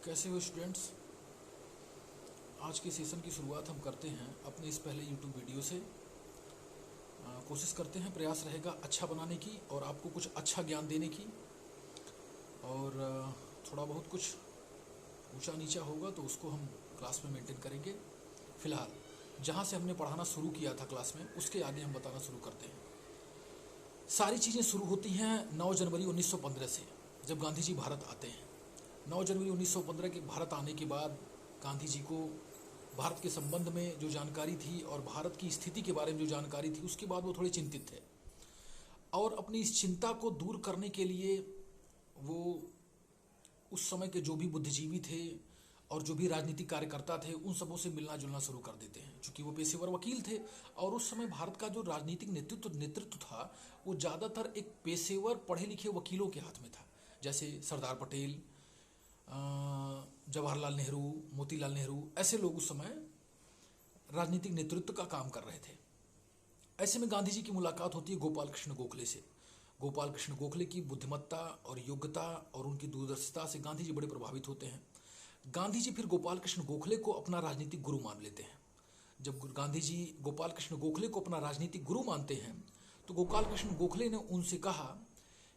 कैसे हो स्टूडेंट्स। आज के सेशन की शुरुआत हम करते हैं अपने इस पहले यूट्यूब वीडियो से। कोशिश करते हैं, प्रयास रहेगा अच्छा बनाने की और आपको कुछ अच्छा ज्ञान देने की। और थोड़ा बहुत कुछ ऊंचा नीचा होगा तो उसको हम क्लास में मेंटेन करेंगे। फिलहाल जहाँ से हमने पढ़ाना शुरू किया था क्लास में, उसके आगे हम बताना शुरू करते हैं। सारी चीज़ें शुरू होती हैं 9 जनवरी 1915 से, जब गांधी जी भारत आते हैं। 9 जनवरी 1915 के भारत आने के बाद गांधी जी को भारत के संबंध में जो जानकारी थी और भारत की स्थिति के बारे में जो जानकारी थी, उसके बाद वो थोड़े चिंतित थे। और अपनी इस चिंता को दूर करने के लिए वो उस समय के जो भी बुद्धिजीवी थे और जो भी राजनीतिक कार्यकर्ता थे, उन सबों से मिलना जुलना शुरू कर देते हैं। चूँकि वो पेशेवर वकील थे और उस समय भारत का जो राजनीतिक नेतृत्व था, वो ज़्यादातर एक पेशेवर पढ़े लिखे वकीलों के हाथ में था। जैसे सरदार पटेल, जवाहरलाल नेहरू, मोतीलाल नेहरू, ऐसे लोग उस समय राजनीतिक नेतृत्व का काम कर रहे थे। ऐसे में गांधी जी की मुलाकात होती है गोपाल कृष्ण गोखले से। गोपाल कृष्ण गोखले की बुद्धिमत्ता और योग्यता और उनकी दूरदर्शिता से गांधी जी बड़े प्रभावित होते हैं। गांधी जी फिर गोपाल कृष्ण गोखले को अपना राजनीतिक गुरु मान लेते हैं। जब गांधी जी गोपाल कृष्ण गोखले को अपना राजनीतिक गुरु मानते हैं, तो गोपाल कृष्ण गोखले ने उनसे कहा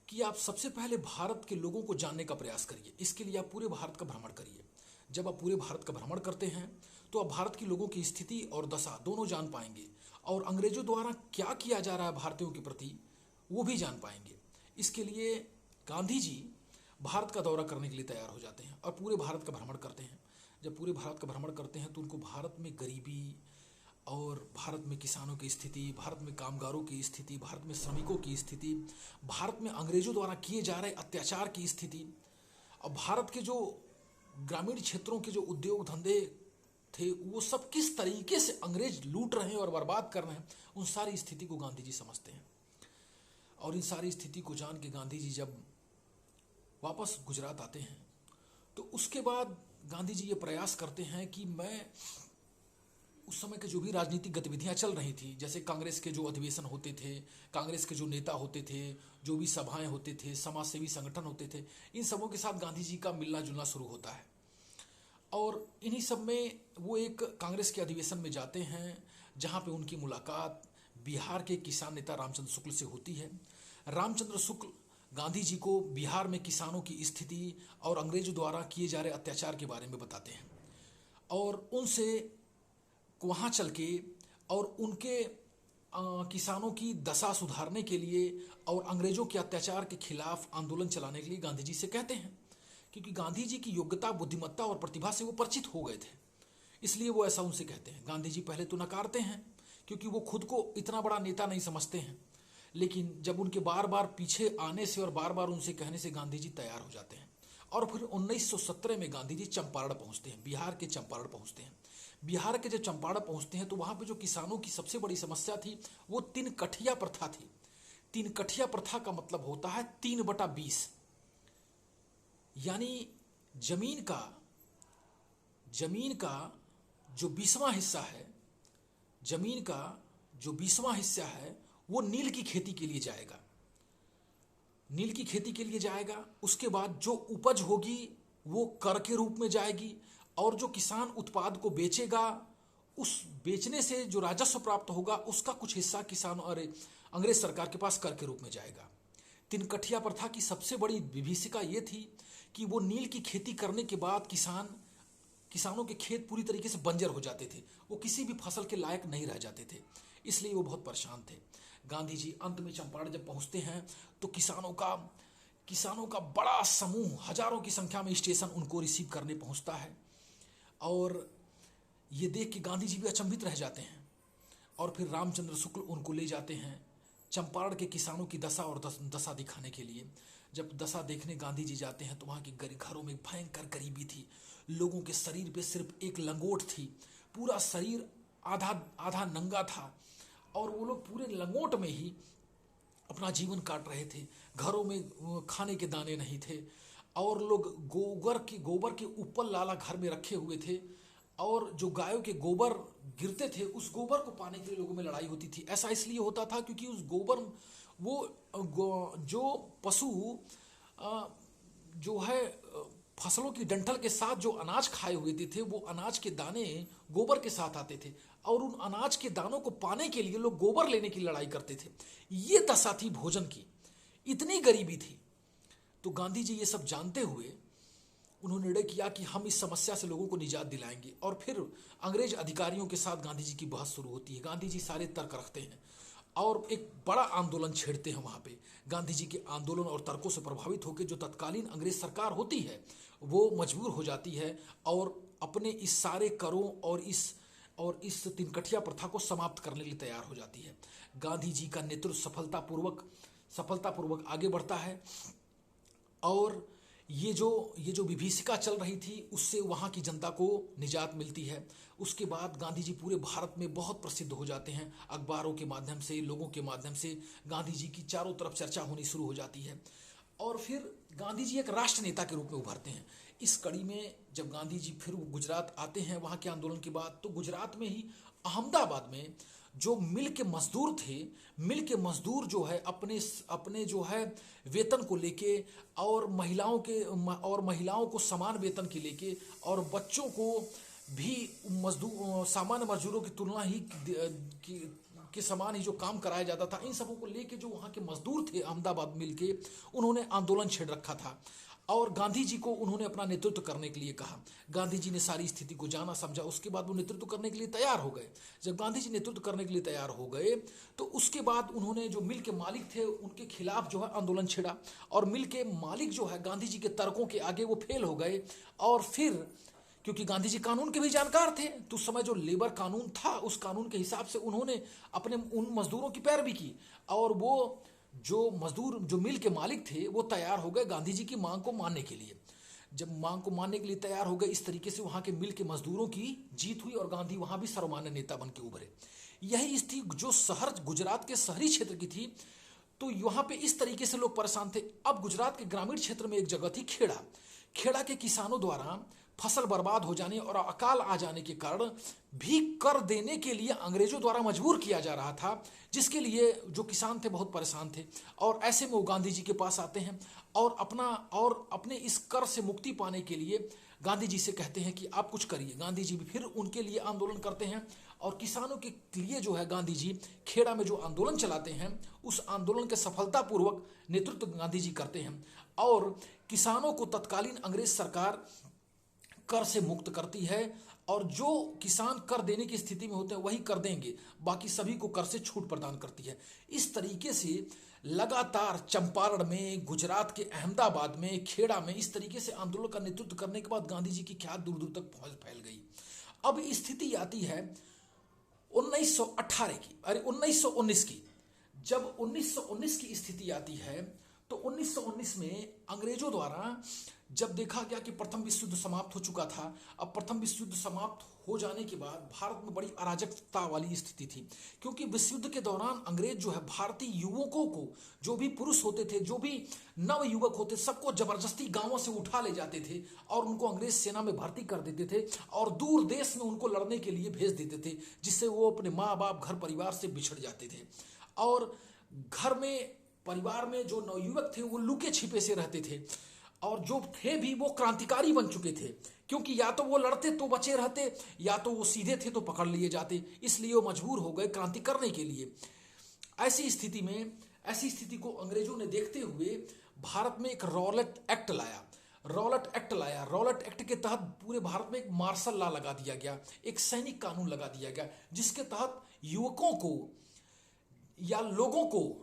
कि आप सबसे पहले भारत के लोगों को जानने का प्रयास करिए। इसके लिए आप पूरे भारत का भ्रमण करिए। जब आप पूरे भारत का भ्रमण करते हैं तो आप भारत के लोगों की स्थिति और दशा दोनों जान पाएंगे, और अंग्रेजों द्वारा क्या किया जा रहा है भारतीयों के प्रति वो भी जान पाएंगे। इसके लिए गांधी जी भारत का दौरा करने के लिए तैयार हो जाते हैं और पूरे भारत का भ्रमण करते हैं। जब पूरे भारत का भ्रमण करते हैं तो उनको भारत में गरीबी और भारत में किसानों की स्थिति, भारत में कामगारों की स्थिति, भारत में श्रमिकों की स्थिति, भारत में अंग्रेजों द्वारा किए जा रहे अत्याचार की स्थिति, और भारत के जो ग्रामीण क्षेत्रों के जो उद्योग धंधे थे, वो सब किस तरीके से अंग्रेज लूट रहे हैं और बर्बाद कर रहे हैं, उन सारी स्थिति को गांधी जी समझते हैं। और इन सारी स्थिति को जान के गांधी जी जब वापस गुजरात आते हैं, तो उसके बाद गांधी जी ये प्रयास करते हैं कि मैं उस समय के जो भी राजनीतिक गतिविधियां चल रही थी, जैसे कांग्रेस के जो अधिवेशन होते थे, कांग्रेस के जो नेता होते थे, जो भी सभाएं होते थे, समाजसेवी संगठन होते थे, इन सबों के साथ गांधी जी का मिलना जुलना शुरू होता है। और इन्हीं सब में वो एक कांग्रेस के अधिवेशन में जाते हैं, जहाँ पे उनकी मुलाकात बिहार के किसान नेता रामचंद्र शुक्ल से होती है। रामचंद्र शुक्ल गांधी जी को बिहार में किसानों की स्थिति और अंग्रेजों द्वारा किए जा रहे अत्याचार के बारे में बताते हैं, और उनसे वहाँ चल के और उनके किसानों की दशा सुधारने के लिए और अंग्रेजों के अत्याचार के खिलाफ आंदोलन चलाने के लिए गांधी जी से कहते हैं। क्योंकि गांधी जी की योग्यता, बुद्धिमत्ता और प्रतिभा से वो परिचित हो गए थे, इसलिए वो ऐसा उनसे कहते हैं। गांधी जी पहले तो नकारते हैं, क्योंकि वो खुद को इतना बड़ा नेता नहीं समझते हैं, लेकिन जब उनके बार बार पीछे आने से और बार बार उनसे कहने से गांधी जी तैयार हो जाते हैं। और फिर 1917 में गांधी जी चंपारण पहुंचते हैं, बिहार के चंपारण पहुंचते हैं। बिहार के जब चंपारण पहुंचते हैं तो वहां पे जो किसानों की सबसे बड़ी समस्या थी, वो 3 कठिया प्रथा थी। 3 कठिया प्रथा का मतलब होता है 3/20, यानी जमीन का जो 20वां हिस्सा है, जमीन का जो 20वां हिस्सा है वो नील की खेती के लिए जाएगा। नील की खेती के लिए जाएगा। उसके बाद जो उपज होगी वो कर के रूप में जाएगी, और जो किसान उत्पाद को बेचेगा, उस बेचने से जो राजस्व प्राप्त होगा उसका कुछ हिस्सा किसान और अंग्रेज सरकार के पास कर के रूप में जाएगा। 3 कठिया प्रथा की सबसे बड़ी विभीषिका ये थी कि वो नील की खेती करने के बाद किसानों के खेत पूरी तरीके से बंजर हो जाते थे, वो किसी भी फसल के लायक नहीं रह जाते थे, इसलिए वो बहुत परेशान थे। गांधी जी अंत में चंपारण जब पहुंचते हैं तो किसानों का बड़ा समूह, हजारों की संख्या में स्टेशन उनको रिसीव करने पहुंचता है, और ये देख के गांधी जी भी अचंभित रह जाते हैं। और फिर रामचंद्र शुक्ल उनको ले जाते हैं चंपारण के किसानों की दशा और दशा दिखाने के लिए। जब दशा देखने गांधी जी जाते हैं तो वहाँ के घरों में भयंकर गरीबी थी। लोगों के शरीर पे सिर्फ एक लंगोट थी, पूरा शरीर आधा आधा नंगा था, और वो लोग पूरे लंगोट में ही अपना जीवन काट रहे थे। घरों में खाने के दाने नहीं थे, और लोग गोबर के ऊपर लाला घर में रखे हुए थे, और जो गायों के गोबर गिरते थे उस गोबर को पाने के लिए लोगों में लड़ाई होती थी। ऐसा इसलिए होता था क्योंकि उस गोबर जो पशु जो है फसलों की डंठल के साथ जो अनाज खाए हुए थे वो अनाज के दाने गोबर के साथ आते थे, और उन अनाज के दानों को पाने के लिए लोग गोबर लेने की लड़ाई करते थे। ये दशा थी भोजन की, इतनी गरीबी थी। तो गांधी जी ये सब जानते हुए उन्होंने निर्णय किया कि हम इस समस्या से लोगों को निजात दिलाएंगे। और फिर अंग्रेज अधिकारियों के साथ गांधी जी की बहस शुरू होती है। गांधी जी सारे तर्क रखते हैं और एक बड़ा आंदोलन छेड़ते हैं वहाँ पे। गांधी जी के आंदोलन और तर्कों से प्रभावित होकर जो तत्कालीन अंग्रेज सरकार होती है वो मजबूर हो जाती है और अपने इस सारे करों और इस तिनकठिया प्रथा को समाप्त करने के लिए तैयार हो जाती है। गांधी जी का नेतृत्व सफलतापूर्वक आगे बढ़ता है और ये जो विभीषिका चल रही थी उससे वहाँ की जनता को निजात मिलती है। उसके बाद गांधी जी पूरे भारत में बहुत प्रसिद्ध हो जाते हैं। अखबारों के माध्यम से, लोगों के माध्यम से गांधी जी की चारों तरफ चर्चा होनी शुरू हो जाती है और फिर गांधी जी एक राष्ट्र नेता के रूप में उभरते हैं। इस कड़ी में जब गांधी जी फिर गुजरात आते हैं वहाँ के आंदोलन के बाद, तो गुजरात में ही अहमदाबाद में जो मिल के मजदूर थे, मिल के मजदूर जो है अपने जो है वेतन को लेके और महिलाओं को समान वेतन के लेके और बच्चों को भी सामान्य मजदूरों की तुलना ही के समान ही जो काम कराया जाता था, इन सबों को लेके जो वहाँ के मजदूर थे अहमदाबाद मिल के, उन्होंने आंदोलन छेड़ रखा था और गांधी जी को उन्होंने अपना नेतृत्व करने के लिए कहा। गांधी जी ने सारी स्थिति को जाना समझा, उसके बाद वो नेतृत्व करने के लिए तैयार हो गए। जब गांधी जी नेतृत्व करने के लिए तैयार हो गए तो उसके बाद उन्होंने जो मिल के मालिक थे उनके खिलाफ जो है आंदोलन छेड़ा और मिल के मालिक जो है गांधी जी के तर्कों के आगे वो फेल हो गए। और फिर क्योंकि गांधी जी कानून के भी जानकार थे तो उस समय जो लेबर कानून था उस कानून के हिसाब से उन्होंने अपने उन मजदूरों की पैरवी की और वो जो मजदूर जो मिल के मालिक थे वो तैयार हो गए गांधी जी की मांग को मानने के लिए। जब मांग को मानने के लिए तैयार हो गए, इस तरीके से वहां के मिल के मजदूरों की जीत हुई और गांधी वहां भी सर्वमान्य नेता बन के उभरे। यही स्थिति जो शहर गुजरात के शहरी क्षेत्र की थी, तो वहां पे इस तरीके से लोग परेशान थे। अब गुजरात के ग्रामीण क्षेत्र में एक जगह थी खेड़ा के किसानों द्वारा फसल बर्बाद हो जाने और अकाल आ जाने के कारण भी कर देने के लिए अंग्रेजों द्वारा मजबूर किया जा रहा था, जिसके लिए जो किसान थे बहुत परेशान थे। और ऐसे में वो गांधी जी के पास आते हैं और अपने इस कर से मुक्ति पाने के लिए गांधी जी से कहते हैं कि आप कुछ करिए। गांधी जी भी फिर उनके लिए आंदोलन करते हैं और किसानों के लिए जो है गांधी जी खेड़ा में जो आंदोलन चलाते हैं उस आंदोलन के सफलतापूर्वक नेतृत्व गांधी जी करते हैं और किसानों को तत्कालीन अंग्रेज सरकार कर से मुक्त करती है और जो किसान कर देने की स्थिति में होते हैं वही कर देंगे, बाकी सभी को कर से छूट प्रदान करती है। इस तरीके से लगातार चंपारण में, गुजरात के अहमदाबाद में, खेड़ा में इस तरीके से आंदोलन का नेतृत्व करने के बाद गांधी जी की ख्याति दूर दूर तक फैल गई। अब स्थिति आती है 1919 की। जब 1919 की स्थिति आती है तो 1919 में अंग्रेजों द्वारा जब देखा गया कि प्रथम विश्व युद्ध समाप्त हो चुका था, अब प्रथम विश्व युद्ध समाप्त हो जाने के बाद भारत में बड़ी अराजकता वाली स्थिति थी, क्योंकि विश्व युद्ध के दौरान अंग्रेज जो है भारतीय युवकों को, जो भी पुरुष होते थे, जो भी नव युवक होते, सबको जबरदस्ती गांवों से उठा ले जाते थे और उनको अंग्रेज सेना में भर्ती कर देते थे और दूर देश में उनको लड़ने के लिए भेज देते थे, जिससे वो अपने माँ बाप, घर परिवार से बिछड़ जाते थे। और घर में, परिवार में जो नवयुवक थे वो लुके छिपे से रहते थे और जो थे भी वो क्रांतिकारी बन चुके थे, क्योंकि या तो वो लड़ते तो बचे रहते या तो वो सीधे थे तो पकड़ लिए जाते, इसलिए वो मजबूर हो गए क्रांति करने के लिए। ऐसी स्थिति को अंग्रेजों ने देखते हुए भारत में एक रॉलेट एक्ट लाया। रॉलेट एक्ट के तहत पूरे भारत में एक मार्शल लॉ लगा दिया गया, एक सैनिक कानून लगा दिया गया, जिसके तहत युवकों को या लोगों को,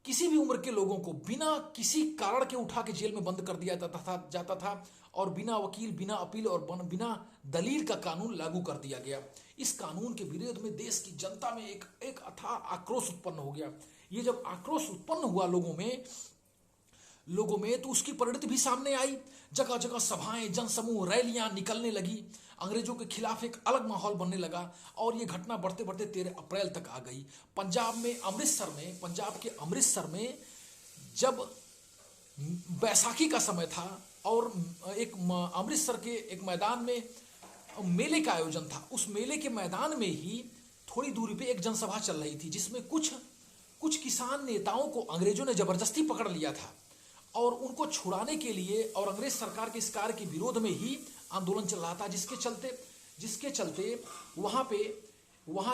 किसी भी उम्र के लोगों को बिना किसी कारण के उठा के जेल में बंद कर दिया जाता था और बिना वकील, बिना अपील और बिना दलील का कानून लागू कर दिया गया। इस कानून के विरोध में देश की जनता में एक अथाह आक्रोश उत्पन्न हो गया। ये जब आक्रोश उत्पन्न हुआ लोगों में तो उसकी परिणति भी सामने आई। जगह जगह सभाएं, जनसमूह, रैलियां निकलने लगी। अंग्रेजों के खिलाफ एक अलग माहौल बनने लगा और ये घटना बढ़ते बढ़ते 13 अप्रैल तक आ गई। पंजाब के अमृतसर में जब बैसाखी का समय था और एक अमृतसर के एक मैदान में मेले का आयोजन था, उस मेले के मैदान में ही थोड़ी दूरी पे एक जनसभा चल रही थी, जिसमें कुछ किसान नेताओं को अंग्रेजों ने जबरदस्ती पकड़ लिया था और उनको छुड़ाने के लिए और अंग्रेज सरकार के इस कार्य के विरोध में ही आंदोलन चल रहा था, जिसके चलते वहां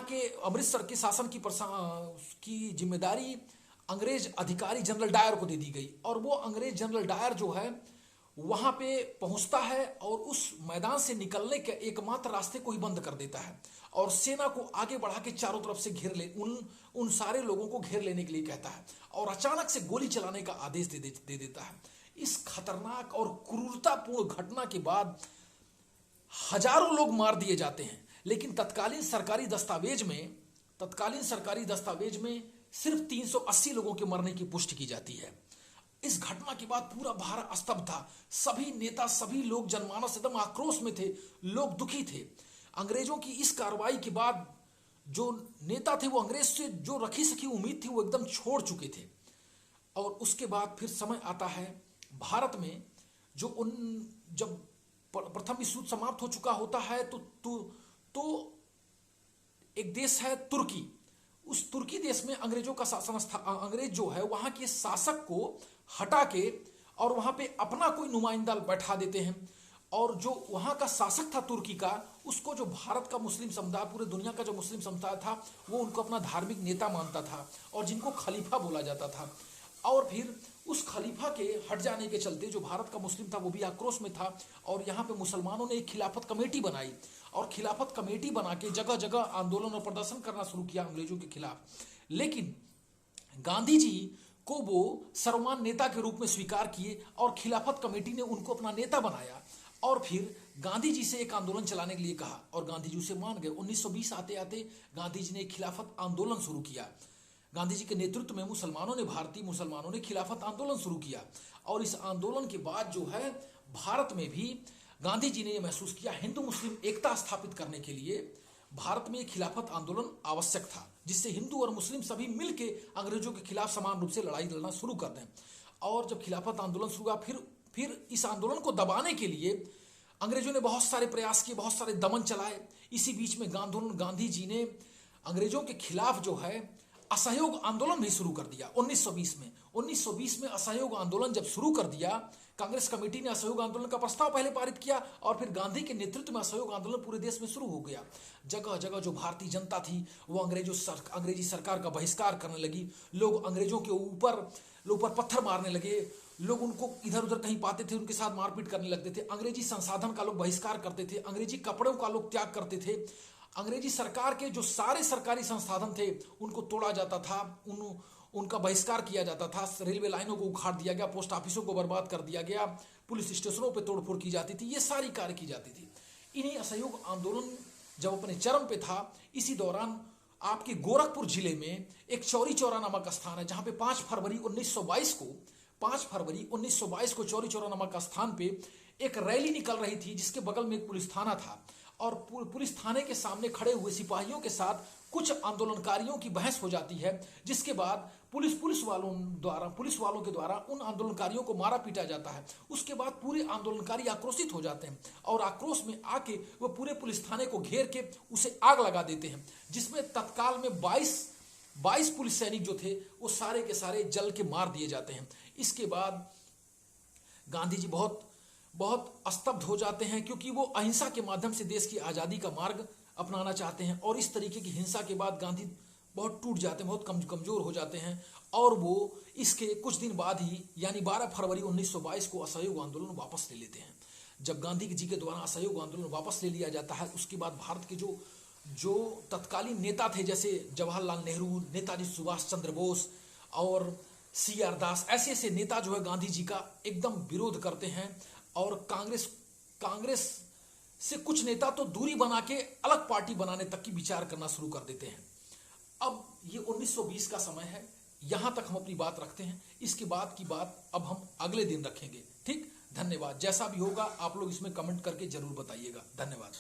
के अमृतसर के शासन की जिम्मेदारी अंग्रेज अधिकारी जनरल डायर को दे दी गई। और वो अंग्रेज जनरल डायर जो है वहां पे पहुंचता है और उस मैदान से निकलने के एकमात्र रास्ते को ही बंद कर देता है और सेना को आगे बढ़ा के चारों तरफ से घेर ले उन सारे लोगों को घेर लेने के लिए कहता है और अचानक से गोली चलाने का आदेश दे देता है। इस खतरनाक और क्रूरतापूर्ण घटना के बाद हजारों लोग मार दिए जाते हैं, लेकिन तत्कालीन सरकारी दस्तावेज में सिर्फ 380 लोगों के मरने की पुष्टि की जाती है। इस घटना के बाद पूरा भारत स्तब्ध था। सभी नेता, सभी लोग, जनमानस एकदम आक्रोश में थे, लोग दुखी थे। अंग्रेजों की इस कार्रवाई के बाद जो नेता थे वो अंग्रेज से जो रखी सखी उम्मीद थी वो एकदम छोड़ चुके थे। और उसके बाद फिर समय आता है भारत में जब प्रथम विश्व युद्ध समाप्त हो चुका होता है तो एक देश है तुर्की। उस तुर्की देश में अंग्रेजों का अंग्रेज जो है वहां के शासक को हटा के और वहां पे अपना कोई नुमाइंदा बैठा देते हैं और जो वहां का शासक था तुर्की का, उसको जो भारत का मुस्लिम समुदाय, पूरे दुनिया का जो मुस्लिम समुदाय था, वो उनको अपना धार्मिक नेता मानता था और जिनको खलीफा बोला जाता था। और फिर उस खलीफा के हट जाने के चलते जो भारत का मुस्लिम था वो भी आक्रोश में था और यहाँ पे मुसलमानों ने एक खिलाफत कमेटी बनाई और खिलाफत कमेटी बना के जगह जगह आंदोलन और प्रदर्शन करना शुरू किया अंग्रेजों के खिलाफ। लेकिन गांधी जी को वो सर्वमान्य नेता के रूप में स्वीकार किए और खिलाफत कमेटी ने उनको अपना नेता बनाया और फिर गांधी जी से एक आंदोलन चलाने के लिए कहा और गांधी जी उसे मान गए। 1920 आते आते गांधी जी ने एक खिलाफत आंदोलन शुरू किया। गांधी जी के नेतृत्व में भारतीय मुसलमानों ने खिलाफत आंदोलन शुरू किया और इस आंदोलन के बाद जो है भारत में भी गांधी जी ने यह महसूस किया हिंदू मुस्लिम एकता स्थापित करने के लिए भारत में खिलाफत आंदोलन आवश्यक था, जिससे हिंदू और मुस्लिम सभी मिलकर अंग्रेजों के खिलाफ समान रूप से लड़ाई लड़ना शुरू कर दें। और जब खिलाफत आंदोलन शुरू हुआ फिर इस आंदोलन को दबाने के लिए अंग्रेजों ने बहुत सारे प्रयास किए, बहुत सारे दमन चलाए। इसी बीच में गांधी जी ने अंग्रेजों के खिलाफ जो है असहयोग आंदोलन भी शुरू कर दिया 1920 में असहयोग आंदोलन जब शुरू कर दिया, कांग्रेस कमेटी ने असहयोग आंदोलन का प्रस्ताव पहले पारित किया और फिर गांधी के नेतृत्व में असहयोग आंदोलन पूरे देश में शुरू हो गया। जगह जगह जो भारतीय जनता थी वो अंग्रेजी सरकार का बहिष्कार करने लगी। लोग अंग्रेजों के ऊपर पत्थर मारने लगे, लोग उनको इधर उधर कहीं पाते थे उनके साथ मारपीट करने लगते थे। अंग्रेजी संसाधन का लोग बहिष्कार करते थे, अंग्रेजी कपड़ों का लोग त्याग करते थे। अंग्रेजी सरकार के जो सारे सरकारी संसाधन थे उनको तोड़ा जाता था, उनका बहिष्कार किया जाता था। रेलवे लाइनों को उखाड़ दिया गया, पोस्ट ऑफिसों को बर्बाद कर दिया गया, पुलिस स्टेशनों पर तोड़फोड़ की जाती थी। ये सारी कार्य की जाती थी। इन्हीं असहयोग आंदोलन जब अपने चरम पे था, इसी दौरान आपके गोरखपुर जिले में एक चौरी चौरा नामक स्थान है जहां पे 5 फरवरी 1922 को चौरी चौरा नामक स्थान पे एक रैली निकल रही थी, जिसके बगल में एक पुलिस थाना था और पुलिस थाने के सामने खड़े हुए सिपाहियों के साथ कुछ आंदोलनकारियों की बहस हो जाती है, जिसके बाद पुलिस वालों के द्वारा उन आंदोलनकारियों को मारा पीटा जाता है। उसके बाद पूरे आंदोलनकारी आक्रोशित हो जाते हैं और आक्रोश में आके वो पूरे पुलिस थाने को घेर के उसे आग लगा देते हैं, जिसमें तत्काल में 22 पुलिस सैनिक जो थे वो सारे के सारे जल के मार दिए जाते हैं। इसके बाद गांधी जी बहुत स्तब्ध हो जाते हैं, क्योंकि वो अहिंसा के माध्यम से देश की आज़ादी का मार्ग अपनाना चाहते हैं और इस तरीके की हिंसा के बाद गांधी बहुत टूट जाते हैं, बहुत कमजोर हो जाते हैं और वो इसके कुछ दिन बाद ही यानी 12 फरवरी 1922 को असहयोग आंदोलन वापस ले लेते हैं। जब गांधी जी के द्वारा असहयोग आंदोलन वापस ले लिया जाता है, उसके बाद भारत के जो तत्कालीन नेता थे, जैसे जवाहरलाल नेहरू, नेताजी सुभाष चंद्र बोस और CR दास, ऐसे नेता जो है गांधी जी का एकदम विरोध करते हैं और कांग्रेस से कुछ नेता तो दूरी बना के अलग पार्टी बनाने तक की विचार करना शुरू कर देते हैं। अब ये 1920 का समय है, यहां तक हम अपनी बात रखते हैं। इसके बाद की बात अब हम अगले दिन रखेंगे। ठीक, धन्यवाद। जैसा भी होगा आप लोग इसमें कमेंट करके जरूर बताइएगा। धन्यवाद।